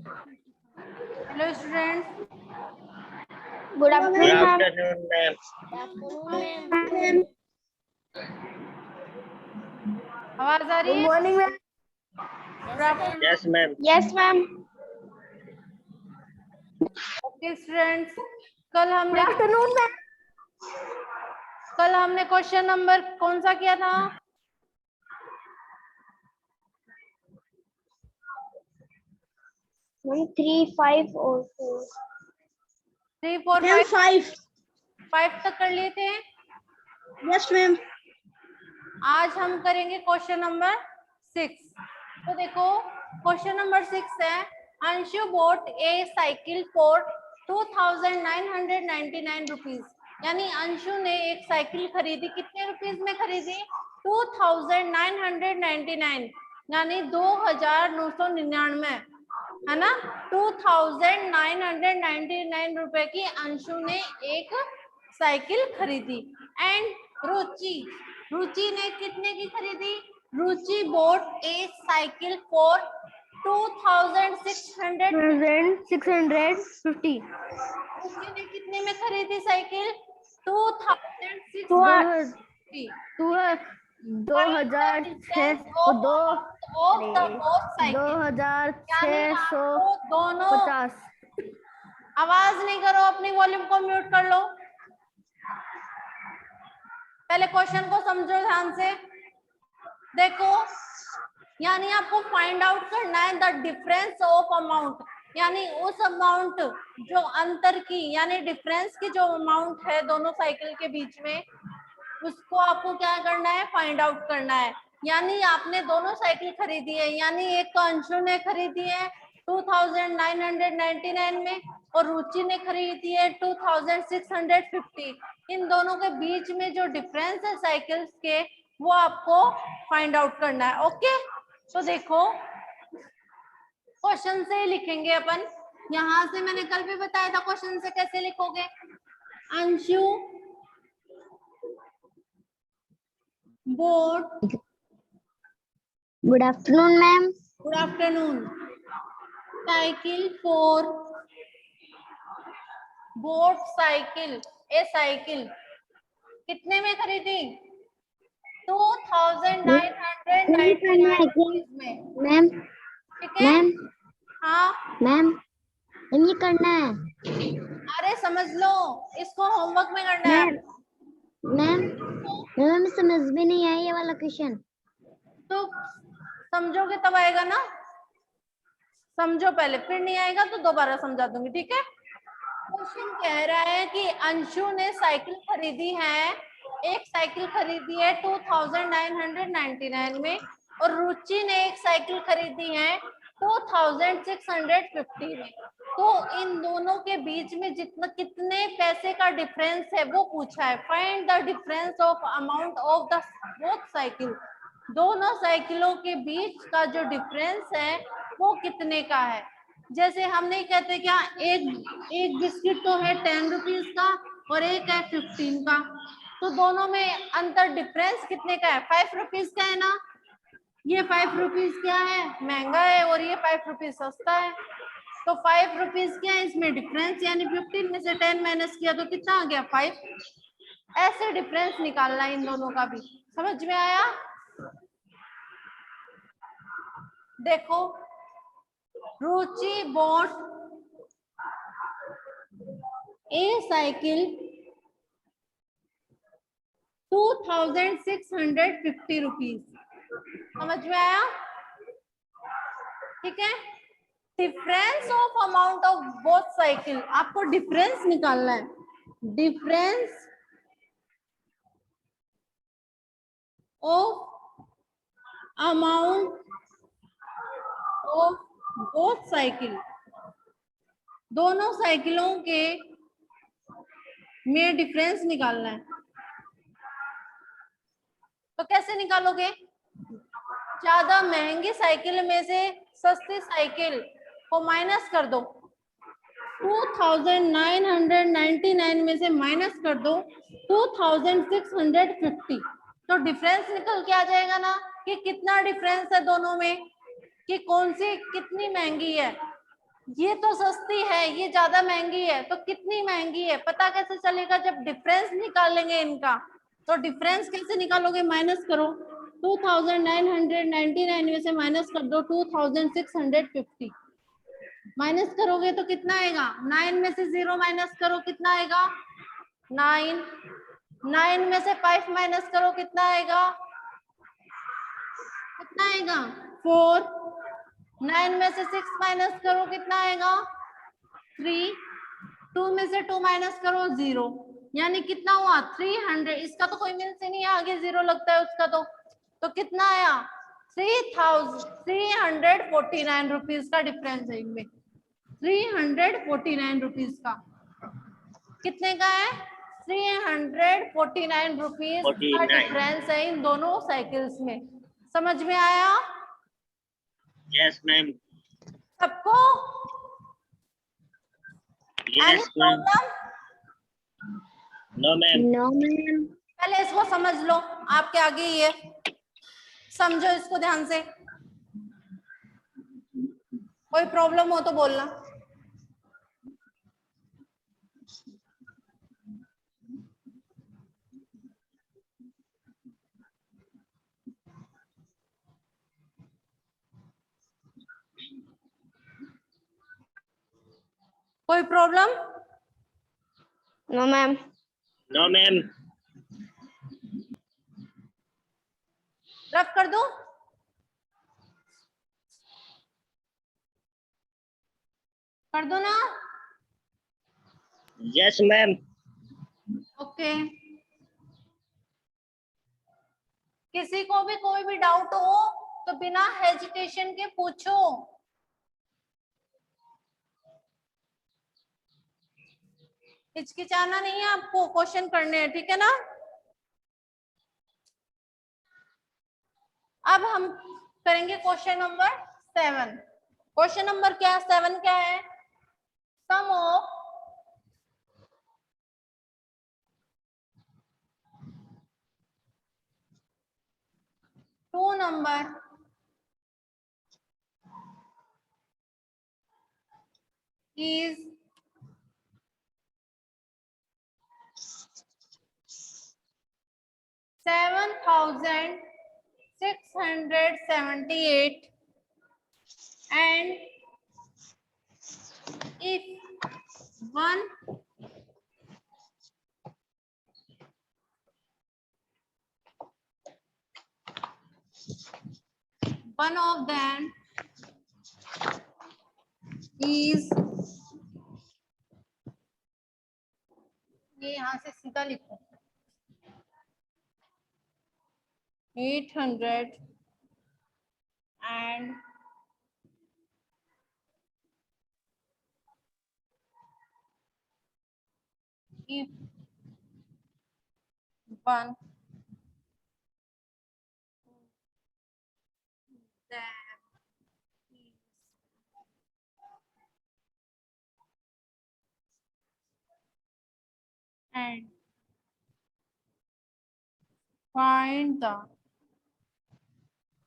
Hello students, good afternoon ma'am. Ma'am. आवाज आ रही good है? Morning ma'am. Good afternoon. Yes ma'am. Yes ma'am. Okay students, कल good afternoon ma'am. हमने question number कौन सा किया था? मैम 3, 5 और 4। 3, 4, मैम 5। 5 तक कर लिए थे। Yes ma'am. आज हम करेंगे क्वेश्चन नंबर 6। तो देखो, क्वेश्चन नंबर 6 है, Anshu boat A cycle for 2999 rupees. यानी अंशु ने एक साइकिल खरीदी, कितने रुपीज में खरीदी? 2999, यानी 2999, है ना। 2999 रुपए की अंशु ने एक साइकिल खरीदी। एंड रुचि ने कितने की खरीदी? रुचि बोट ए साइकिल फॉर 2650। 650। रुचि ने कितने में खरीदी साइकिल? 2650। 2650। दोनों, आवाज नहीं करो, अपनी वॉल्यूम को म्यूट कर लो। पहले क्वेश्चन को समझो ध्यान से। देखो, यानी आपको फाइंड आउट करना है द डिफरेंस ऑफ अमाउंट, यानी उस अमाउंट जो अंतर की, यानी डिफरेंस की जो अमाउंट है दोनों साइकिल के बीच में, उसको आपको क्या करना है? फाइंड आउट करना है। यानी आपने दोनों साइकिल खरीदी है, यानी एक तो अंशु ने खरीदी है 2999 में और रुचि ने खरीदी है 2650। इन दोनों के बीच में जो डिफरेंस है साइकिल्स के, वो आपको फाइंड आउट करना है। ओके, तो देखो क्वेश्चन से ही लिखेंगे अपन। यहां से मैंने कल भी बताया था क्वेश्चन से कैसे लिखोगे। Anshu boat, good afternoon ma'am. Good afternoon, cycle for, boat cycle, A cycle कितने में खरीदी? 2999 रुपीज में। मैम ठीक है? मैम हाँ, मैम ये करना है। अरे समझ लो, इसको होमवर्क में करना है। मैम मैम समझ में नहीं आया ये वाला क्वेश्चन। तो समझोगे तब आएगा ना, समझो पहले, फिर नहीं आएगा तो दोबारा समझा दूंगी। ठीक है? क्वेश्चन कह रहा है कि अंशु ने साइकिल खरीदी है, एक साइकिल खरीदी है 2999 में, और रुचि ने एक साइकिल खरीदी है 2650 में। तो इन दोनों के बीच में जितना, कितने पैसे का डिफरेंस है वो पूछा है। Find the difference of amount of the both cycle. दोनों साइकिलों के बीच का जो डिफरेंस है वो कितने का है। जैसे हम नहीं कहते क्या, एक बिस्किट तो है 10 रुपीज का और एक है 15 का, तो दोनों में अंतर, डिफरेंस कितने का है? 5 रुपीज का है ना। ये 5 रुपीज क्या है? महंगा है, और ये 5 रुपीज सस्ता है। तो 5 रुपीज क्या है इसमें डिफरेंस, यानी 15 में से 10 माइनस किया तो कितना आ गया? 5। ऐसे डिफरेंस निकालना है इन दोनों का भी। समझ में आया? देखो, रुचि बॉट ए साइकिल 2650 रुपीज। समझ में आया? ठीक है? Difference of amount of both cycle, आपको डिफरेंस निकालना है। Difference of amount of both cycle, दोनों साइकिलों के में डिफरेंस निकालना है। तो कैसे निकालोगे? ज्यादा महंगी साइकिल में से सस्ती साइकिल को माइनस कर दो, 2999 में से माइनस कर दो 2650, तो डिफरेंस निकल के आ जाएगा ना कि कितना डिफरेंस है दोनों में, कि कौन सी कितनी महंगी है। ये तो सस्ती है, ये ज्यादा महंगी है, तो कितनी महंगी है पता कैसे चलेगा? जब डिफरेंस निकालेंगे इनका। तो डिफरेंस कैसे निकालोगे? माइनस करो, 2999 में से माइनस कर दो 2650। माइनस करोगे तो कितना आएगा? 9 में से 0 माइनस करो, कितना आएगा? 9। 9 में से 5 माइनस करो, कितना आएगा? कितना आएगा? 4। 9 में से 6 माइनस करो, कितना आएगा? 3। 2 में से 2 माइनस करो, 0। यानी कितना हुआ? 300। इसका तो कोई मीन्स ही नहीं है, आगे 0 लगता है उसका। तो कितना आया? 3,349 रुपीज का डिफरेंस है इनमें। 349 रुपीज का। कितने का है? 349 रुपीज का 49। डिफरेंस है इन दोनों साइकिल्स में। समझ में आया यस मैम। सबको? Yes ma'am. No ma'am. No ma'am. पहले इसको समझ लो, आपके आगे ये समझो इसको ध्यान से। कोई प्रॉब्लम हो तो बोलना। कोई problem? No ma'am. No ma'am. Rough कर दूं? कर दो ना? Yes ma'am. ओके। किसी को भी कोई भी डाउट हो तो बिना हेजिटेशन के पूछो। हिचकिचाना नहीं है आपको, क्वेश्चन करने हैं, ठीक है ना? अब हम करेंगे क्वेश्चन नंबर 7। क्वेश्चन नंबर क्या 7 क्या है? Sum of two number is 7,678 and if one of them is, ये यहां से सीधा लिखो, 800 and if one them is and find the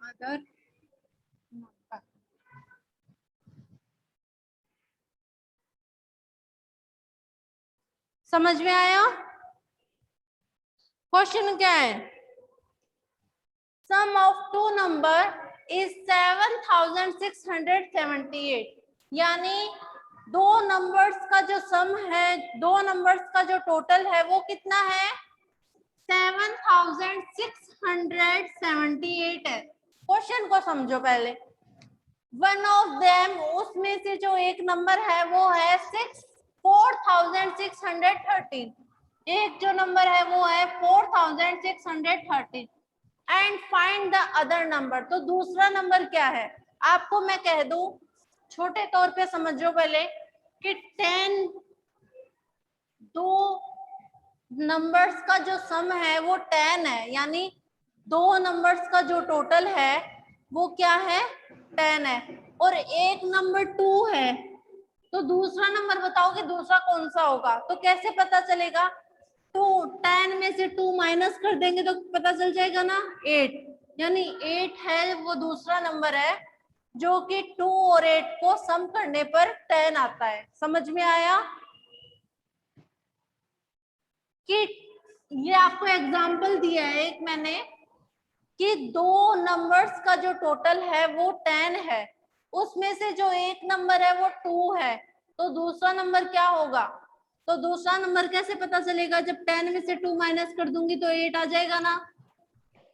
other number. समझ में आया? क्वेश्चन क्या है? Sum of two number is 7,678, यानी दो नंबर्स का जो सम है, दो नंबर्स का जो टोटल है वो कितना है? 7,678 है। क्वेश्चन को समझो पहले। वन ऑफ देम, उसमें से जो एक नंबर है वो है 4,613। एक जो नंबर है वो है 4,613 and find the other number. तो दूसरा नंबर क्या है? आपको मैं कह दूं, छोटे तौर पे समझो पहले कि 10 दो नंबर्स का जो सम है वो 10 है, यानी दो नंबर्स का जो टोटल है वो क्या है? 10 है। और एक नंबर 2 है, तो दूसरा नंबर बताओ कि दूसरा कौन सा होगा? तो कैसे पता चलेगा? 2, 10 में से 2 माइनस कर देंगे तो पता चल जाएगा ना, 8। यानी 8 है वो दूसरा नंबर है जो कि 2 और 8 को सम करने पर 10 आता है। समझ में आया कि ये आपको एग्जाम्पल दिया है एक मैंने कि दो नंबर्स का जो टोटल है वो 10 है, उसमें से जो एक नंबर है वो 2 है, तो दूसरा नंबर क्या होगा? तो दूसरा नंबर कैसे पता चलेगा? जब 10 में से 2 माइनस कर दूंगी तो 8 आ जाएगा ना।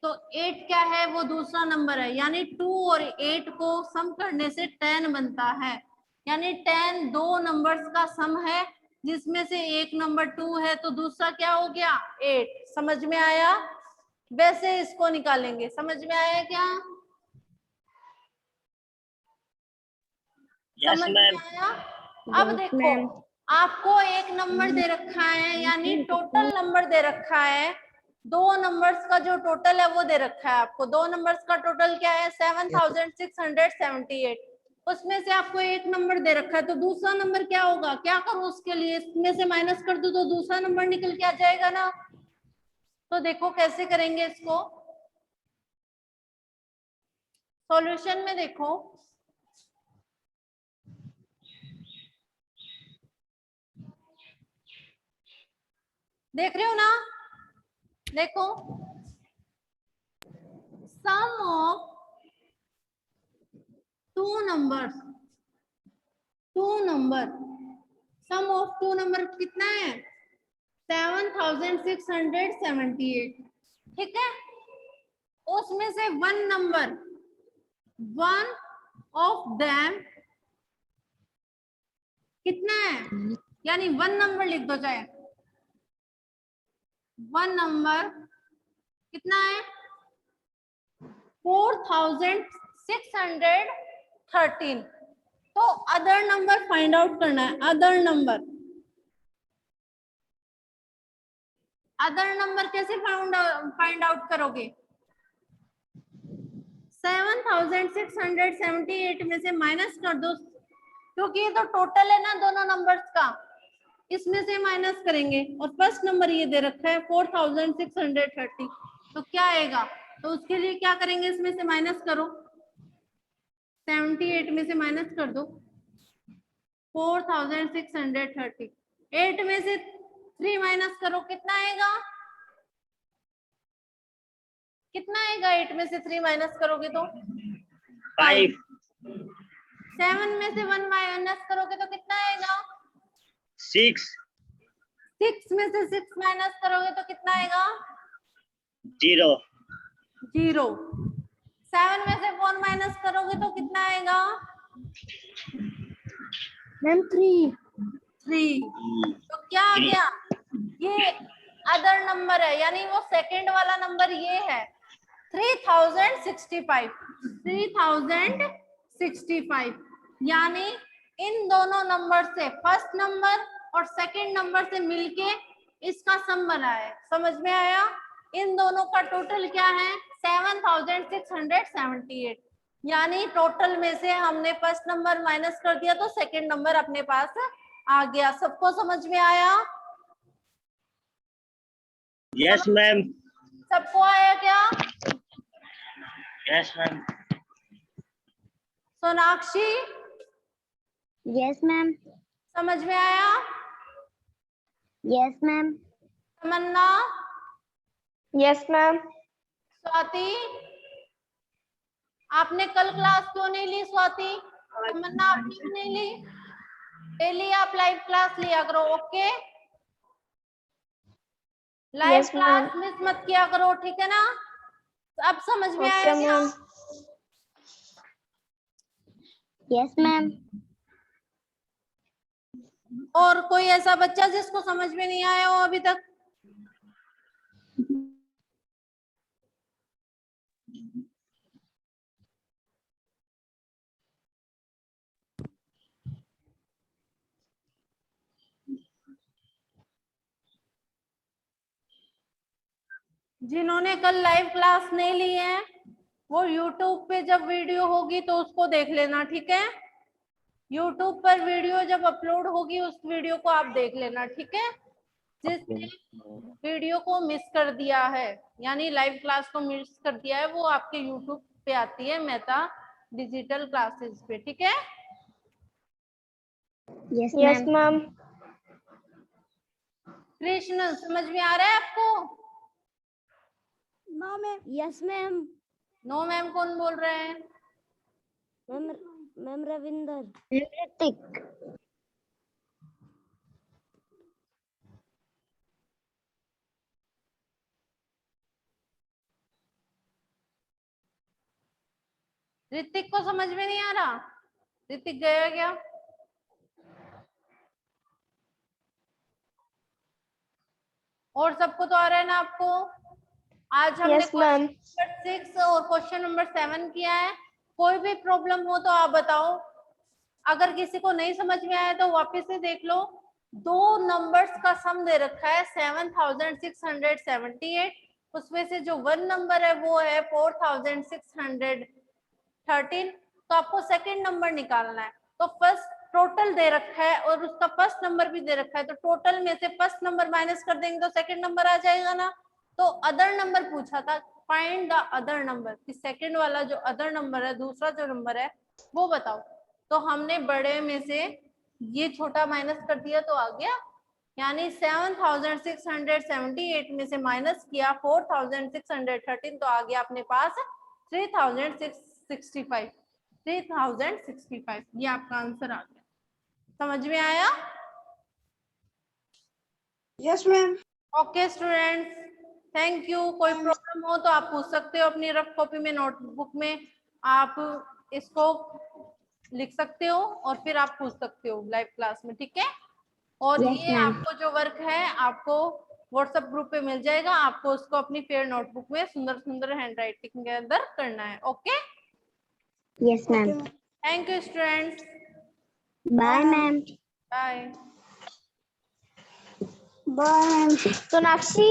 तो 8 क्या है? वो दूसरा नंबर है, यानी 2 और 8 को सम करने से 10 बनता है। यानी 10 दो नंबर्स का सम है, जिसमें से एक नंबर 2 है, तो दूसरा क्या हो गया? 8। समझ में आया? वैसे इसको निकालेंगे। समझ में आया क्या? Yes, समझ ma'am. में आया? अब Yes, देखो ma'am. आपको एक नंबर दे रखा है, यानी टोटल नंबर दे रखा है, दो नंबर्स का जो टोटल है वो दे रखा है आपको। दो नंबर्स का टोटल क्या है? 7678। उसमें से आपको एक नंबर दे रखा है, तो दूसरा नंबर क्या होगा? क्या करूं उसके लिए? इसमें से माइनस कर दूं तो दूसरा नंबर निकल के आ जाएगा ना। तो देखो कैसे करेंगे इसको। सॉल्यूशन में देखो, देख रहे हो ना? देखो, sum of two number sum of two number कितना है? 7678। ठीक है, उसमें से वन ऑफ देम कितना है? यानी वन नंबर लिख दो, चाहे वन नंबर कितना है? 4613। तो अदर नंबर फाइंड आउट करना है। अदर नंबर कैसे फाइंड आउट करोगे? 7678 में से माइनस कर दो, क्योंकि ये तो टोटल है ना दोनों नंबर्स का, इसमें से माइनस करेंगे। और फर्स्ट नंबर ये दे रखा है 4630, तो क्या आएगा? तो उसके लिए क्या करेंगे? इसमें से माइनस करो, 78 में से माइनस कर दो 4630। 8 में से 3 माइनस करो, कितना आएगा? 8 में से 3 माइनस करोगे तो 5. 7 में से 1 माइनस करोगे तो कितना आएगा? 6. 6 में से 6 माइनस करोगे तो कितना आएगा? 0. 0। 7 में से 4 माइनस करोगे तो कितना आएगा? मैम 3. 3। तो क्या आ गया? ये अदर नंबर है, यानी वो सेकंड वाला नंबर ये है 3065। यानी इन दोनों नंबर से, फर्स्ट नंबर और सेकंड नंबर से मिलके इसका सम बना है। समझ में आया? इन दोनों का टोटल क्या है? 7678। यानी टोटल में से हमने फर्स्ट नंबर माइनस कर दिया तो सेकंड नंबर अपने पास आ गया। सबको समझ में आया? Yes, ma'am. सबको आया क्या? Yes, ma'am. Sonakshi Yes, ma'am. समझ में आया? Yes, ma'am. तमन्ना, Yes, ma'am. स्वाति, आपने कल क्लास क्यों नहीं ली? स्वाति, तमन्ना आपने भी नहीं ली? डेली आप लाइव क्लास लिया करो, okay? Live Yes, ma'am. Class miss मत किया करो, ठीक है ना? अब समझ में आया Okay, क्या? ma'am. Yes, ma'am. और कोई ऐसा बच्चा जिसको समझ में नहीं आया हो अभी तक? जिन्होंने कल लाइव क्लास नहीं ली है वो YouTube पे जब वीडियो होगी तो उसको देख लेना, ठीक है? YouTube पर वीडियो जब अपलोड होगी उस वीडियो को आप देख लेना, ठीक है? जिसने वीडियो को मिस कर दिया है, यानी लाइव क्लास को मिस कर दिया है, वो आपके YouTube पे आती है मेहता डिजिटल क्लासेस पे, ठीक है। Yes Yes, ma'am. ma'am. Krishna समझ में आ रहा है आपको? No ma'am. Yes ma'am. No ma'am कौन बोल रहे हैं? Ma'am ma'am Ravinder. ऋतिक। ऋतिक को समझ में नहीं आ रहा? ऋतिक गया क्या? और सबको तो आ रहा है ना आपको? आज हमने Yes, ma'am. क्वेश्चन नंबर 6 और क्वेश्चन नंबर 7 किया है। कोई भी प्रॉब्लम हो तो आप बताओ। अगर किसी को नहीं समझ में आया तो वापस से देख लो। दो नंबर्स का सम दे रखा है 7678, उसमें से जो 1 नंबर है वो है 4613। तो आपको सेकंड नंबर निकालना है। तो फर्स्ट टोटल दे रखा है और उसका फर्स्ट नंबर भी दे रखा है, तो टोटल में से फर्स्ट नंबर माइनस कर देंगे तो सेकंड नंबर आ जाएगा ना। तो अदर नंबर पूछा था, फाइंड द अदर नंबर, कि सेकंड वाला जो अदर नंबर है, दूसरा जो नंबर है वो बताओ। तो हमने बड़े में से ये छोटा माइनस कर दिया तो आ गया, यानी 7678 में से माइनस किया 4613, तो आ गया अपने पास 3065। ये आपका आंसर आ गया। समझ में आया? Yes, ma'am. Okay students, thank you. कोई प्रॉब्लम हो तो आप पूछ सकते हो अपनी रफ कॉपी में, नोटबुक में आप इसको लिख सकते हो और फिर आप पूछ सकते हो लाइव क्लास में, ठीक है। और Yes, ये ma'am. आपको जो वर्क है आपको व्हाट्सएप ग्रुप पे मिल जाएगा, आपको उसको अपनी फेयर नोटबुक में सुंदर सुंदर हैंड राइटिंग के अंदर करना है। Okay, yes ma'am. Thank you students, bye ma'am. Bye. Bye ma'am. Sonakshi.